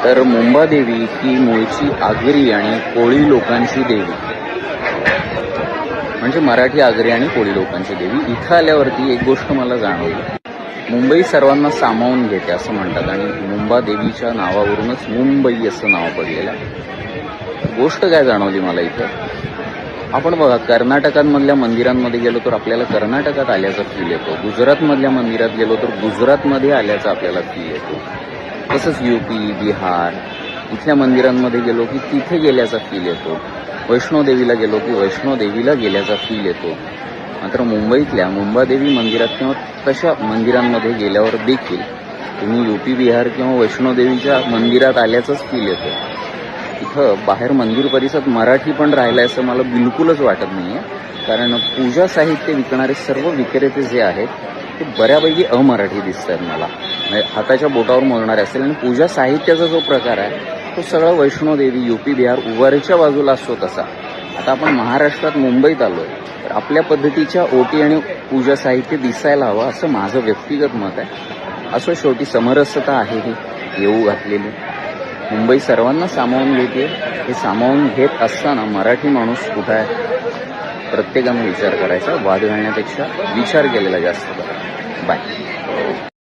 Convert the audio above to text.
तर मुंबादेवी ही मूळची आगरी आणि कोळी लोकांची देवी, म्हणजे मराठी आगरी आणि कोळी लोकांची देवी. इथं आल्यावरती एक गोष्ट मला जाणवली, मुंबई सर्वांना सामावून घेते असं म्हणतात आणि मुंबादेवीच्या नावावरूनच मुंबई असं नाव पडलेलं आहे. गोष्ट काय जाणवली मला इथं, आपण बघा कर्नाटकांमधल्या मंदिरांमध्ये गेलो तर आपल्याला कर्नाटकात आल्याचा फील येतो, गुजरातमधल्या मंदिरात गेलो तर गुजरातमध्ये आल्याचा आपल्याला फील येतो. तसंच युपी, बिहार इथल्या मंदिरांमध्ये गेलो की तिथे गेल्याचा फील येतो. वैष्णोदेवीला गेलो की वैष्णोदेवीला गेल्याचा फील येतो. मात्र मुंबईतल्या मुंबादेवी मंदिरात किंवा तशा मंदिरांमध्ये गेल्यावर देखील तुम्ही युपी, बिहार किंवा वैष्णोदेवीच्या मंदिरात आल्याचाच फील येतो. इथं बाहेर मंदिर परिसरात मराठी पण राहिलं असं मला बिलकुलच वाटत नाहीये, कारण पूजा साहित्य विकणारे सर्व विक्रेते जे आहेत ते बऱ्यापैकी अमराठी दिसत आहेत मला. म्हणजे हाताच्या बोटावर मोजणारे असेल, आणि पूजा साहित्याचा जो प्रकार आहे तो सगळा वैष्णोदेवी, युपी, बिहार उभारीच्या बाजूला असतो तसा. आता आपण महाराष्ट्रात मुंबईत आलोय तर आपल्या पद्धतीच्या ओटी आणि पूजा साहित्य दिसायला हवं असं माझं व्यक्तिगत मत आहे. असं शेवटी समरसता आहे ही येऊ घातलेली. मुंबई सर्वांना सामावून घेते. हे सामावून घेत असताना मराठी माणूस कुठं आहे, प्रत्येकानं विचार करायचा. वाद घालण्यापेक्षा विचार केलेला जास्त बरा. बाय.